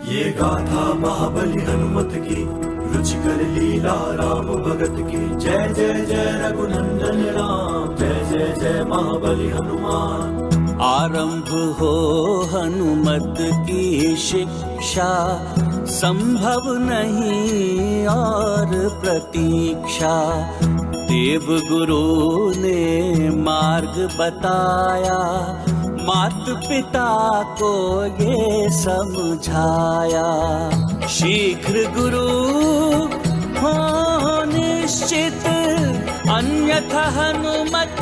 ये गाथा महाबली हनुमत की, रुचिकर लीला राम भगत की। जय जय जय रघुनंदन राम, जय जय जय महाबली हनुमान। आरंभ हो हनुमत की शिक्षा, संभव नहीं और प्रतीक्षा। देव गुरु ने मार्ग बताया, मात पिता को ये समझाया। शीघ्र गुरु हो निश्चित, अन्यथा हनुमत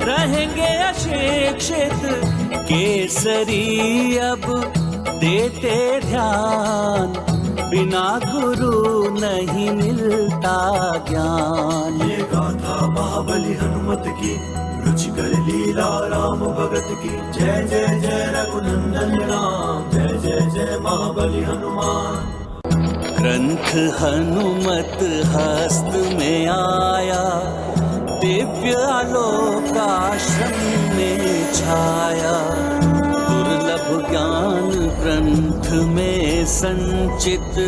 रहेंगे अशिक्षित। केसरी अब देते ध्यान, बिना गुरु नहीं मिलता ज्ञान। ये गाथा महाबली हनुमत की, रुचिकर लीला राम भगत की। जय जय जय रघुनंदन राम, जय जय जय महाबली हनुमान। ग्रंथ हनुमत हस्त में आया, दिव्य आलोक आश्रम में छाया। दुर्लभ ज्ञान ग्रंथ में संचित,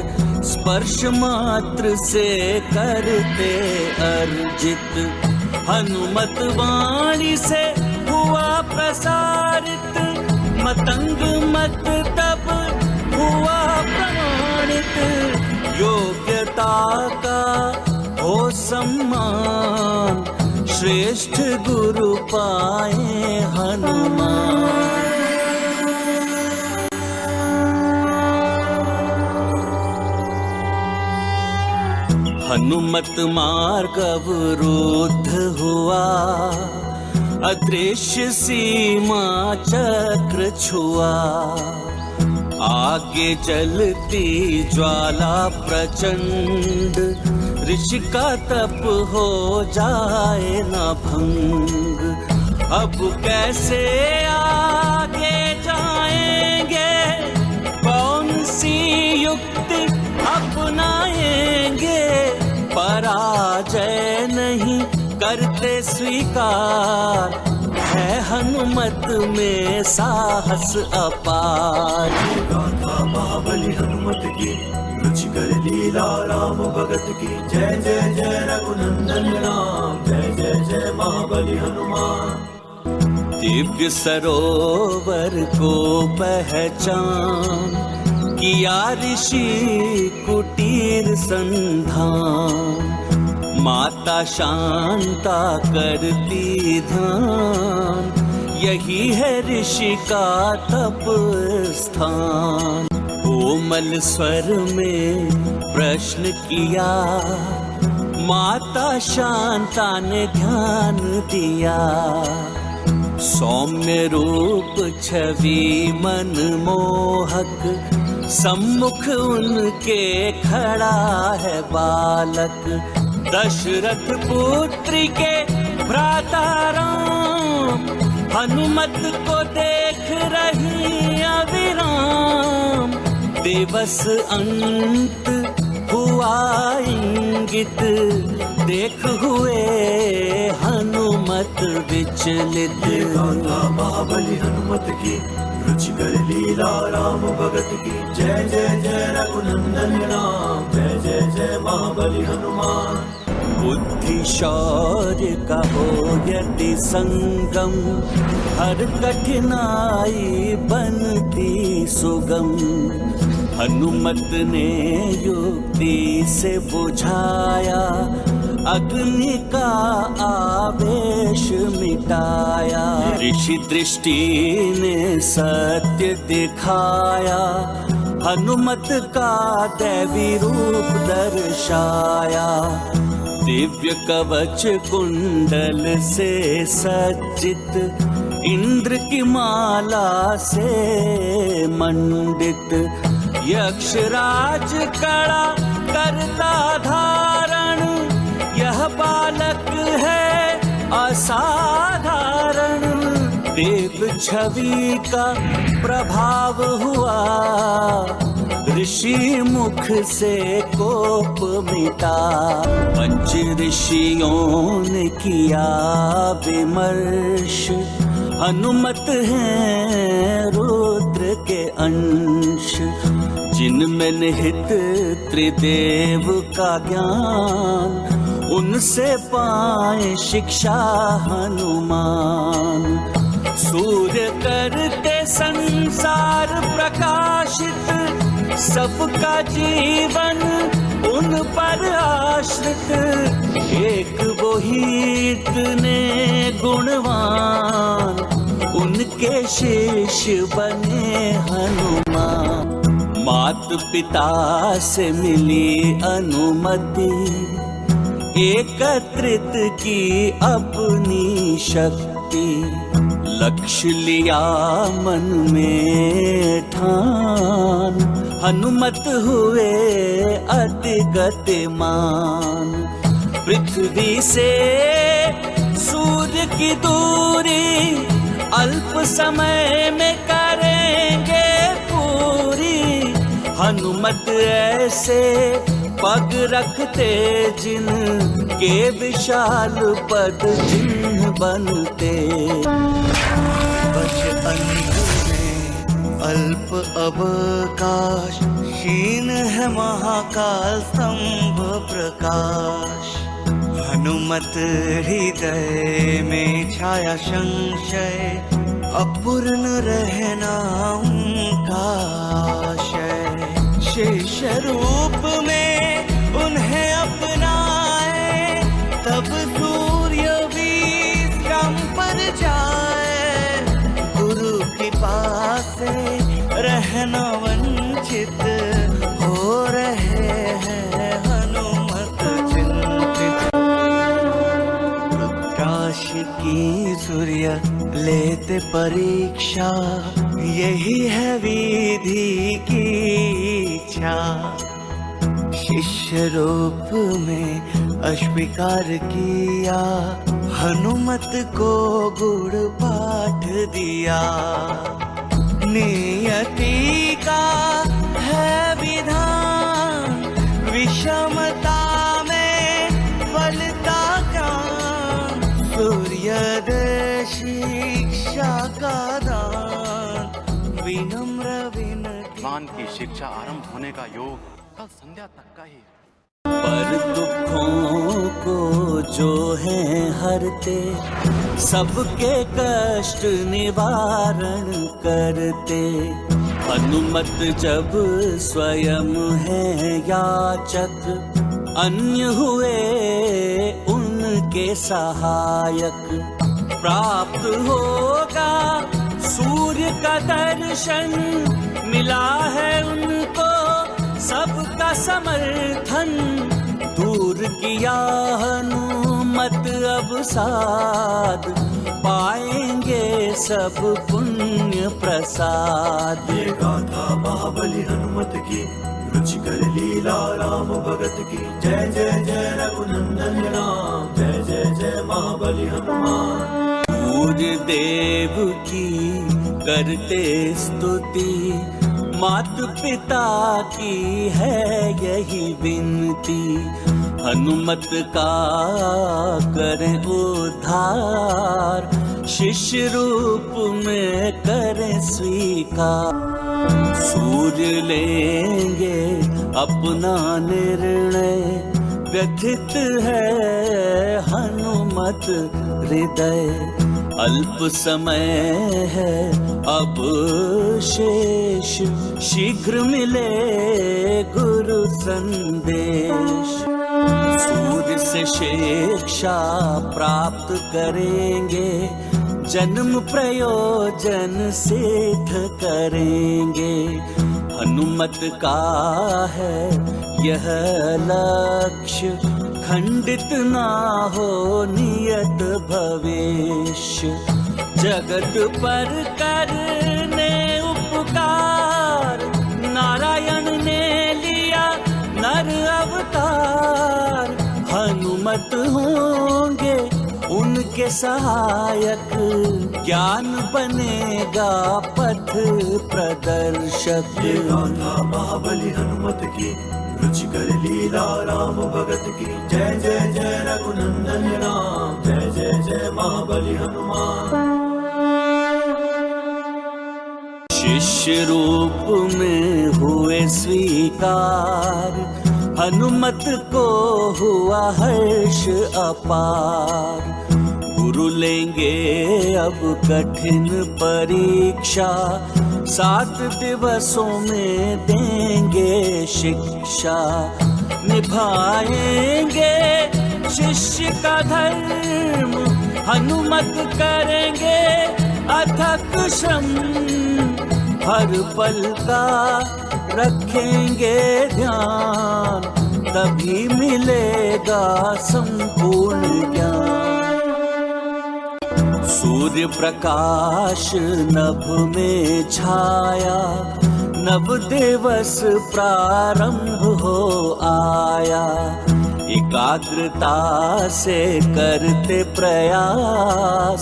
स्पर्श मात्र से करते अर्जित। हनुमत वाणी से हुआ प्रसारित, मतंग मत तब हुआ प्रमाणित। योग्यता का हो सम्मान, श्रेष्ठ गुरु पाए हनुमान। हनुमत मार्ग अवरुद्ध हुआ, अदृश्य सीमा चक्र छुआ। आगे चलती ज्वाला प्रचंड, ऋषि का तप हो जाए न भंग। अब कैसे आगे जाएंगे, कौन सी युक्ति अपनाएंगे। पराजय नहीं करते स्वीकार, है हनुमत में साहस अपार। गाथा महाबली हनुमत की, रुचिकर लीला राम भगत की। जय जय जय रघुनंदन राम, जय जय जय महाबली हनुमान। दिव्य सरोवर को पहचान, किया ऋषि कुटीर संधान। माता शांता करती ध्यान, यही है ऋषि का तप स्थान। कोमल स्वर में प्रश्न किया, माता शांता ने ध्यान दिया। सौम्य रूप छवि मनमोहक, सम्मुख उनके खड़ा है बालक। दशरथ पुत्री के भ्राता राम, हनुमत को देख रही अविराम। दिवस अंत हुआ इंगित, देख हुए हनुमत विचलित। गाथा महाबली हनुमत की, रुचिकर लीला राम भगत की। जय जय जय रघुनंदन राम, जय जय जय महाबली हनुमान। बुद्धि शौर्य का हो यदि संगम, हर कठिनाई बनती सुगम। हनुमत ने युक्ति से बुझाया, अग्नि का आवेश मिटाया। ऋषि दृष्टि ने सत्य दिखाया, हनुमत का दैवी रूप दर्शाया। दिव्य कवच कुंडल से सज्जित, इंद्र की माला से मंडित। यक्षराज कड़ा करता धारण, यह बालक है असाधारण। देव छवि का प्रभाव हुआ, ऋषि मुख से कोप मिटा। पंच ऋषियों ने किया विमर्श, हनुमत हैं रुद्र के अंश। जिनमें निहित त्रिदेव का ज्ञान, उनसे पाए शिक्षा हनुमान। सूर्य करते संसार प्रकाशित, सबका जीवन उन पर आश्रित। एक वो ही इतने गुणवान, उनके शिष्य बने हनुमान। मात पिता से मिली अनुमति, एकत्रित की अपनी शक्ति। लक्ष्य लिया मन में ठान, हनुमत हुए अति गतिमान। पृथ्वी से सूर्य की दूरी, अल्प समय में करेंगे पूरी। हनुमत ऐसे पग रखते, जिन के विशाल पद चिन्ह बनते। बच अंत में अल्प अवकाश, क्षीण है महाकाल स्तंभ प्रकाश। हनुमत हृदय में छाया संशय, अपूर्ण रहना उनका आशय। शिष्य रूप में उन्हें अपनाए, तब सूर्य भी स्तंभ पर जाए। गुरु कृपा से रहना वंचित, हो रहे हैं हनुमत चिंतित। प्रकाश की सूर्य लेते परीक्षा, यही है विधि की इच्छा। शिष्य रूप में अस्वीकार किया, हनुमत को गुण पाठ दिया। नियति का है विधान, विषमता में फलता ज्ञान। सूर्योदय शिक्षा का दान, विनम्र विनती। ज्ञान की शिक्षा आरंभ होने का योग कल संध्या तक का ही। पर दुखों को जो है हरते, सबके कष्ट निवारण करते। हनुमत जब स्वयं है याचक, अन्य हुए उनके सहायक। प्राप्त होगा सूर्य का दर्शन, मिला है उनको सबका समर्थन। दूर किया हनुमत अब साध, पाएंगे सब पुण्य प्रसाद। ये गाथा महाबली हनुमत की, रुचिकर लीला राम भगत की। जय जय जय रघुनंदन राम, जय जय जय महाबली हनुमान। सूर्य देव की करते स्तुति, मात पिता की है यही विनती। हनुमत का करें उद्धार, शिष्य रूप में करें स्वीकार। सूर्य लेंगे अपना निर्णय, व्यथित है हनुमत हृदय। अल्प समय है अब शेष, शीघ्र मिले गुरु संदेश। सूर्य से शिक्षा प्राप्त करेंगे, जन्म प्रयोजन सिद्ध करेंगे। हनुमत का है यह लक्ष्य, खंडित ना हो नियत भविष्य। जगत पर करने उपकार, नारायण ने लिया नर अवतार। हनुमत होंगे उनके सहायक, ज्ञान बनेगा पथ प्रदर्शक। ये गाथा महाबली हनुमत की, रुचिकर लीला राम भगत की। जय जय जय रघुनंदन राम, जय जय जय महाबली हनुमान। शिष्य रूप में हुए स्वीकार, हनुमत को हुआ हर्ष अपार। गुरु लेंगे अब कठिन परीक्षा, 7 दिवसों में देंगे शिक्षा। निभाएंगे शिष्य का धर्म, हनुमत करेंगे अथक श्रम। हर पल का रखेंगे ध्यान, तभी मिलेगा संपूर्ण ज्ञान। सूर्य प्रकाश नभ में छाया, नव दिवस प्रारंभ हो आया। एकाग्रता से करते प्रयास,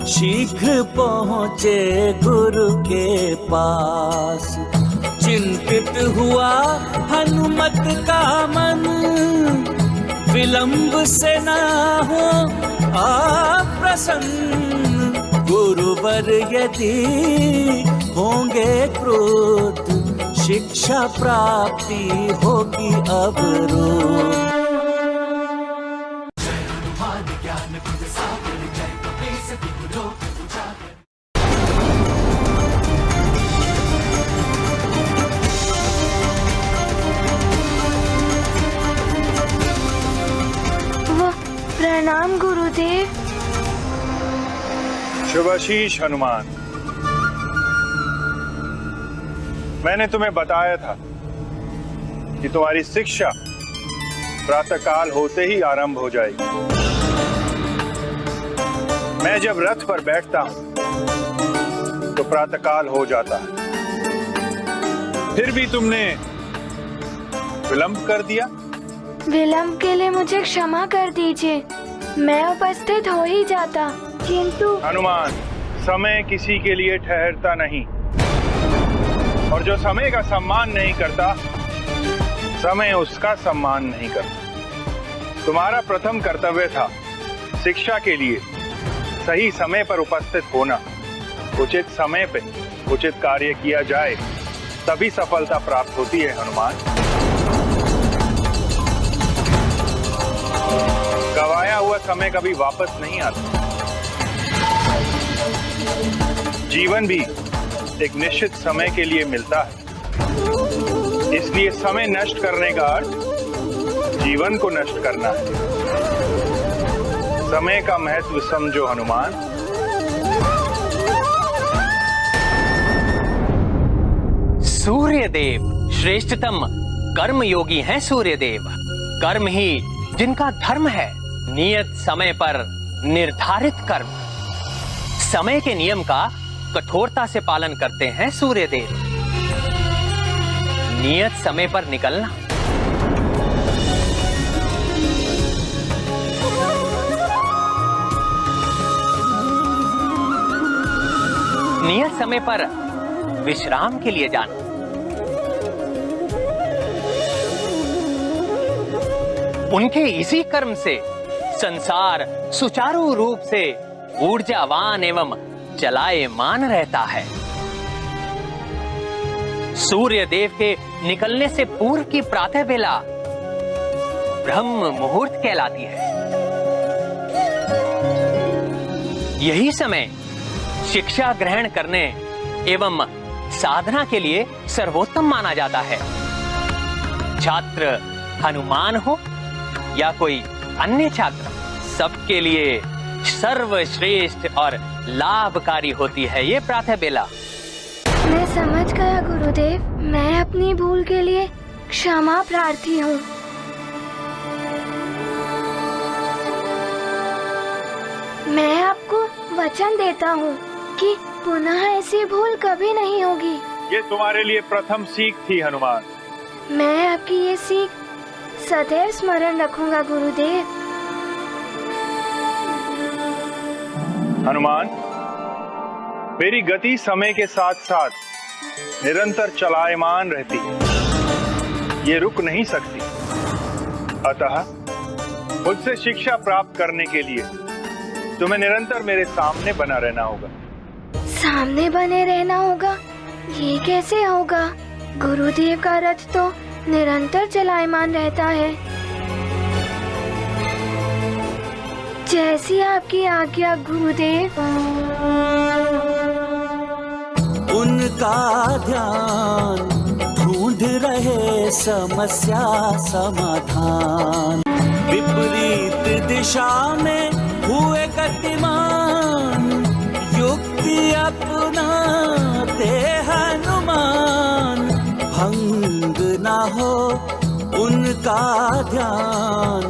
शीघ्र पहुँचे गुरु के पास। चिंतित हुआ हनुमत का मन, विलंब से न हो अप्रसन्न। गुरुवर यदि होंगे क्रोध, शिक्षा प्राप्ति होगी अवरोध। प्रणाम गुरुदेव। शुभाशीष हनुमान, मैंने तुम्हें बताया था कि तुम्हारी शिक्षा प्रातःकाल होते ही आरंभ हो जाएगी। मैं जब रथ पर बैठता हूं तो प्रातःकाल हो जाता है, फिर भी तुमने विलंब कर दिया। विलंब के लिए मुझे क्षमा कर दीजिए, मैं उपस्थित हो ही जाता, किंतु। हनुमान, समय किसी के लिए ठहरता नहीं, और जो समय का सम्मान नहीं करता, समय उसका सम्मान नहीं करता। तुम्हारा प्रथम कर्तव्य था शिक्षा के लिए सही समय पर उपस्थित होना। उचित समय पे उचित कार्य किया जाए, तभी सफलता प्राप्त होती है हनुमान। गवाया हुआ समय कभी वापस नहीं आता। जीवन भी एक निश्चित समय के लिए मिलता है, इसलिए समय नष्ट करने का अर्थ जीवन को नष्ट करना है। समय का महत्व समझो हनुमान। सूर्यदेव श्रेष्ठतम कर्म योगी हैं। सूर्यदेव कर्म ही जिनका धर्म है, नियत समय पर निर्धारित कर्म। समय के नियम का कठोरता से पालन करते हैं सूर्यदेव। नियत समय पर निकलना, नियत समय पर विश्राम के लिए जाना, उनके इसी कर्म से संसार सुचारू रूप से ऊर्जावान एवं चलायमान रहता है। सूर्य देव के निकलने से पूर्व की प्रातः बेला ब्रह्म मुहूर्त कहलाती है। यही समय शिक्षा ग्रहण करने एवं साधना के लिए सर्वोत्तम माना जाता है। छात्र हनुमान हो या कोई अन्य छात्र, सबके लिए सर्वश्रेष्ठ और लाभकारी होती है ये प्रातः बेला। मैं समझ गया गुरुदेव, मैं अपनी भूल के लिए क्षमा प्रार्थी हूँ। मैं आपको वचन देता हूँ कि पुनः ऐसी भूल कभी नहीं होगी। ये तुम्हारे लिए प्रथम सीख थी हनुमान। मैं आपकी ये सीख सदैव स्मरण रखूंगा गुरुदेव। हनुमान, मेरी गति समय के साथ साथ निरंतर चलायमान रहती है, ये रुक नहीं सकती। अतः मुझसे शिक्षा प्राप्त करने के लिए तुम्हें निरंतर मेरे सामने बना रहना होगा। सामने बने रहना होगा? ये कैसे होगा? गुरुदेव का रथ तो निरंतर चलायमान रहता है। जैसी आपकी आज्ञा गुरुदेव। उनका ध्यान ढूंढ रहे समस्या समाधान, विपरीत दिशा में हुए गतिमान, युक्ति अपनाते हनुमान, भंग ना हो उनका ध्यान,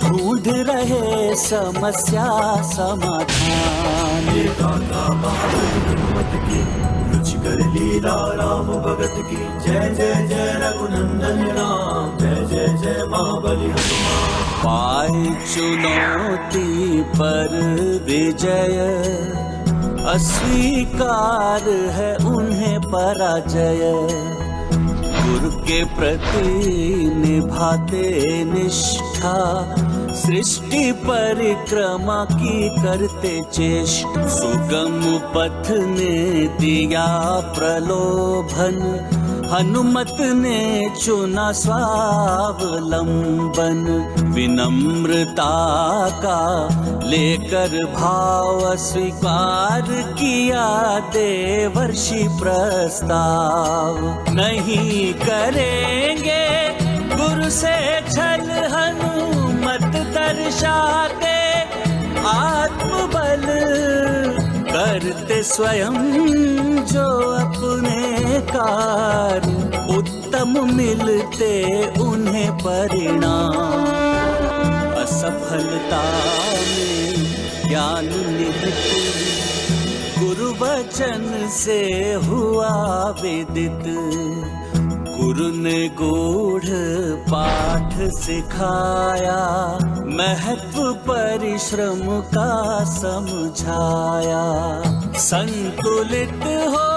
ढूंढ रहे समस्या समाधान। ये गाथा महाबली हनुमत की, रुचिकर लीला राम भगत की। जय जय जय रघुनंदन राम, जय जय जय महाबली हनुमान। पाए चुनौती पर विजय, अस्वीकार है उन्हें पराजय, गुरु के प्रति निभाते निष्ठा, सृष्टि परिक्रमा की करते चेष्टा, सुगम पथ ने दिया प्रलोभन, हनुमत ने चुना स्वावलंबन, विनम्रता का लेकर भाव स्वीकार किया देवर्षि प्रस्ताव, नहीं करेंगे गुरु से छल, हनुमत दर्शाते आत्मबल, करते स्वयं जो अपने कार्य, उत्तम मिलते उन्हें परिणाम, असफलता में ज्ञान निहित, गुरु वचन से हुआ विदित, गुरु ने गूढ़ पाठ सिखाया, महत्व परिश्रम का समझाया, संतुलित हो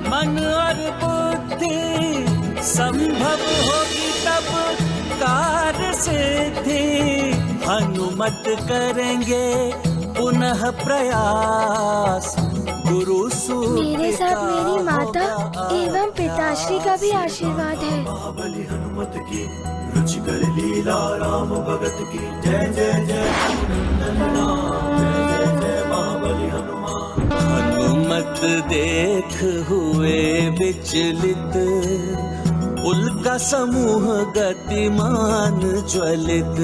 मन और बुद्धि, संभव होगी तब कार्य सिद्धि, हनुमत करेंगे पुनः प्रयास, गुरु मेरे साथ मेरी माता एवं पिताश्री का भी आशीर्वाद है। महाबली हनुमत की, रुचिकर लीला राम भगत की। जय जय जय रघुनंदन राम, जय जय जय महाबली हनुमान। हनुमत देख हुए विचलित, उल्का समूह गतिमान ज्वलित,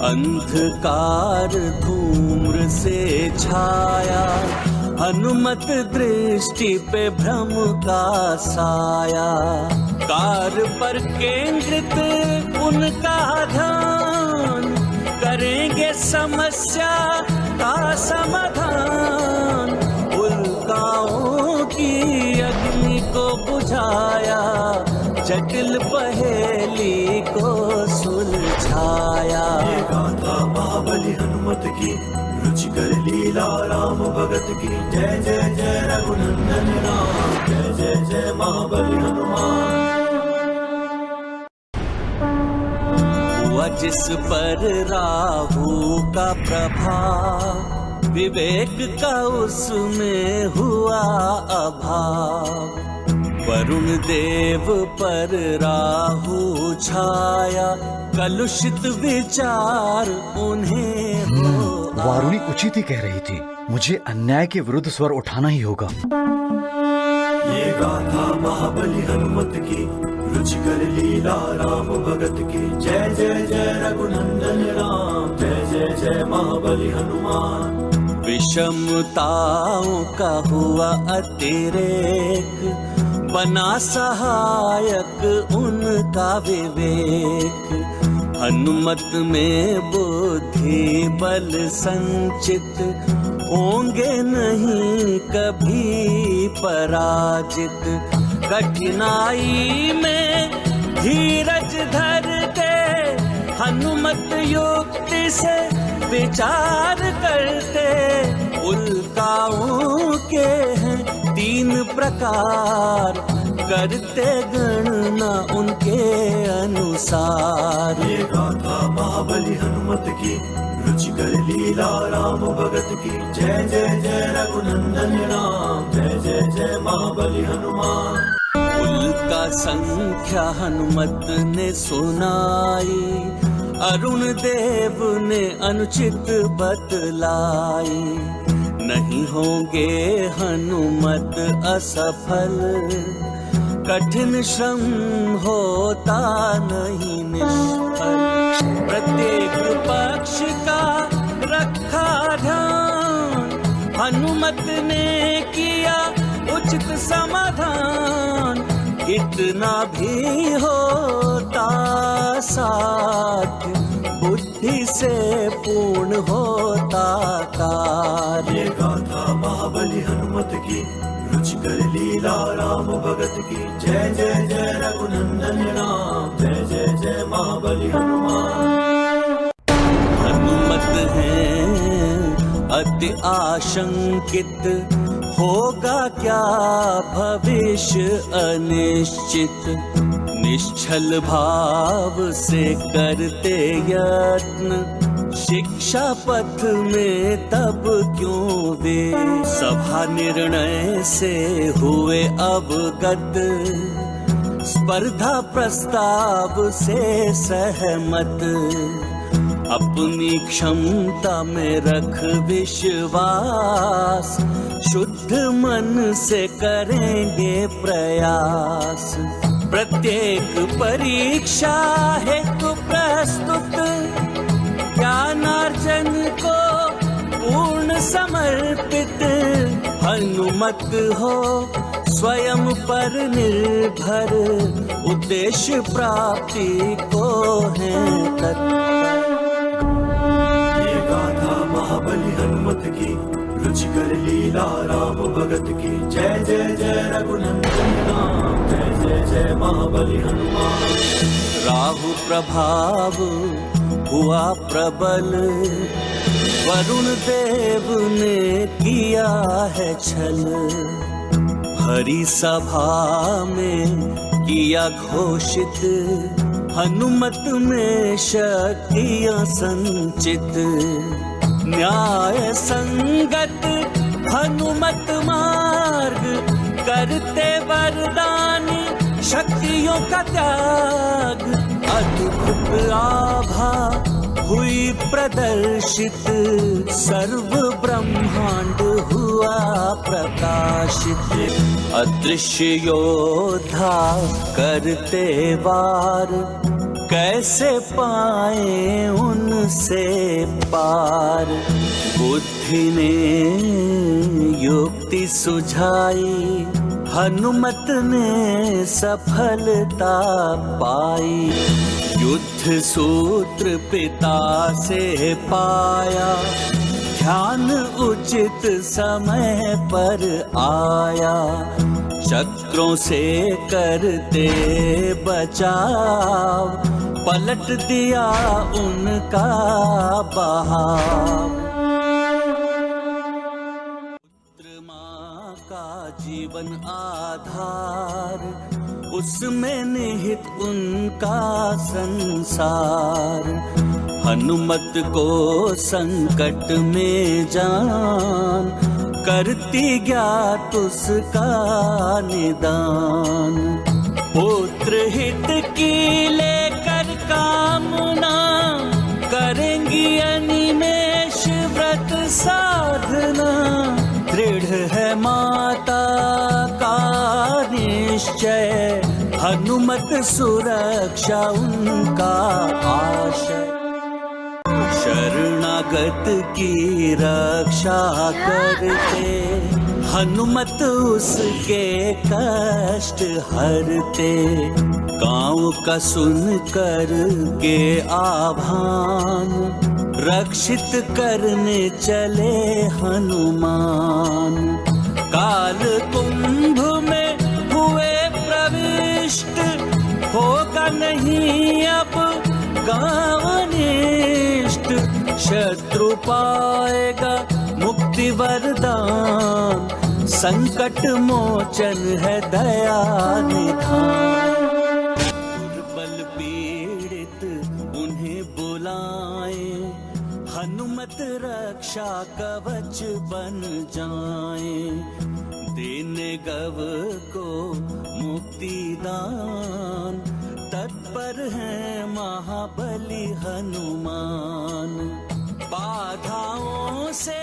अंधकार धूम्र से छाया, हनुमत दृष्टि पे भ्रम का साया, कार्य पर केंद्रित उनका ध्यान, करेंगे समस्या का समाधान, उल्काओं की अग्नि को बुझाया, जटिल पहेली को सुलझाया। ये गाथा महाबली हनुमत की, रुचिकर लीला राम भगत की। जय जय जय रघुनंदन राम, जय जय जय महाबली हनुमान। हुआ जिस पर राहु का प्रभाव, विवेक का उसमें हुआ अभाव, वरुण देव पर राहु छाया, कलुषित विचार उन्हें हो। वारुणी उचित ही कह रही थी, मुझे अन्याय के विरुद्ध स्वर उठाना ही होगा। ये गाथा महाबली हनुमत की, रुचिकर लीला राम भगत की। जय जय जय रघुनंदन राम, जय जय जय महाबली हनुमान। विषमताओं का हुआ अतिरेक, बना सहायक उनका विवेक, हनुमत में बुद्धि बल संचित, होंगे नहीं कभी पराजित, कठिनाई में धीरज धरते, हनुमत युक्ति से विचार करते, उल्काओं के हैं 3 प्रकार, करते गणना उनके अनुसार। ये गाथा महाबली हनुमत की, रुचिकर लीला राम भगत की। जय जय जय रघुनंदन राम, जय जय जय महाबली हनुमान। का संख्या हनुमत ने सुनाई, अरुण देव ने अनुचित बतलाई। नहीं होंगे हनुमत असफल, कठिन श्रम होता नहीं निष्फल। प्रत्येक पक्ष का रखा ध्यान, हनुमत ने किया उचित समाधान। इतना भी होता साध्य, बुद्धि से पूर्ण होता कार्य। ये गाथा महाबली हनुमत की, रुचिकर लीला राम भगत की। जय जय जय रघुनंदन राम, जय जय जय महाबली हनुमान। हनुमत है अति आशंकित, होगा क्या भविष्य अनिश्चित। निश्चल भाव से करते यत्न, शिक्षा पथ में तब क्यों वे। सभा निर्णय से हुए अवगत, स्पर्धा प्रस्ताव से सहमत। अपनी क्षमता में रख विश्वास, शुद्ध मन से करेंगे प्रयास। प्रत्येक परीक्षा हेतु प्रस्तुत, ज्ञानार्जन को पूर्ण समर्पित। हनुमत हो स्वयं पर निर्भर, उद्देश्य प्राप्ति को है तत्पर। ये गाथा महाबली हनुमत की, रुचिकर लीला राम भगत की। जय जय जय रघुनंदन राम, जय जय जय महाबली हनुमान। राहु प्रभाव हुआ प्रबल, वरुण देव ने किया है छल। हरि सभा में किया घोषित, हनुमत में शक्तियां संचित। न्याय संगत हनुमत मार्ग, करते वरदान शक्तियों का त्याग। अद्भुत आभा हुई प्रदर्शित, सर्व ब्रह्मांड हुआ प्रकाशित। अदृश्य योद्धा करते वार, कैसे पाए उनसे पार। बुद्धि ने युक्ति सुझाई, हनुमत ने सफलता पाई। युद्ध सूत्र पिता से पाया, ध्यान उचित समय पर आया। चक्रों से करते बचाव, पलट दिया उनका बहाव। पुत्र माँ का जीवन आधार, उसमें निहित उनका संसार। हनुमत को संकट में जान, करती ज्ञात उसका निदान। पुत्र हित की लेकर कामना, करेंगी अनिमेष व्रत साधना। दृढ़ है माता का निश्चय, हनुमत सुरक्षा उनका आशय। शरणागत की रक्षा करते, हनुमत उसके कष्ट हरते। गाँव का सुन कर के आभान, रक्षित करने चले हनुमान। काल कुंभ में हुए प्रविष्ट, होगा नहीं अब गाँव निष्ठ। शत्रु पाएगा मुक्ति वरदान, संकट मोचन है दया निधान। दुर्बल पीड़ित उन्हें बुलाए, हनुमत रक्षा कवच बन जाए। देने गव को मुक्ति दान, तत्पर है महाबली हनुमान। बाधाओं से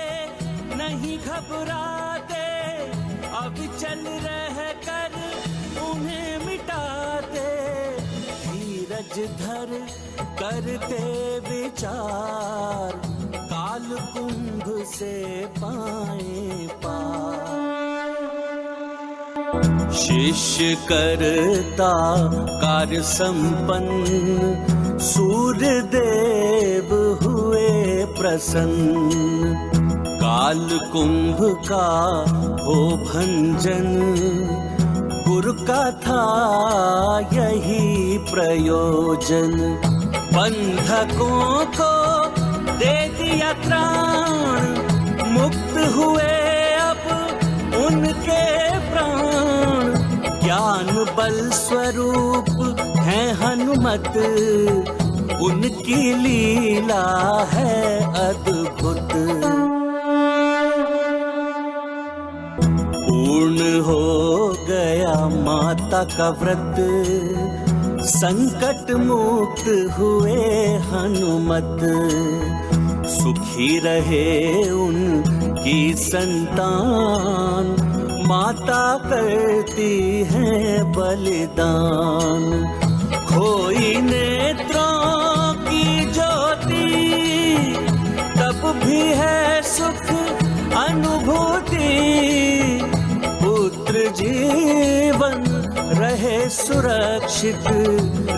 नहीं घबराते, अब चल रह कर उन्हें मिटाते। धीरज धर करते विचार, काल कुंभ से पाए पार। शिष्य करता कार्य संपन्न, सूर्य देव हुए प्रसन्न। काल कुंभ का हो भंजन, गुरु का था यही प्रयोजन। बंधकों को दे दिया त्राण, मुक्त हुए अब उनके प्राण। ज्ञान बल स्वरूप है हनुमत, उनकी लीला है अद्भुत। पूर्ण हो गया माता का व्रत, संकट मुक्त हुए हनुमत। सुखी रहे उनकी संतान, माता करती है बलिदान। खोई नेत्रों की ज्योति, तब भी है सुख अनुभूति। पुत्र जीवन रहे सुरक्षित,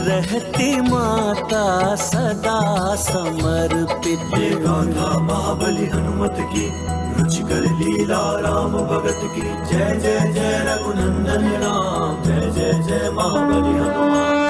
रहती माता सदा समर्पित। ये गाथा महाबली हनुमत की, रुचिकर लीला राम भगत की। जय जय जय रघुनंदन राम, जय जय जय महाबली हनुमान।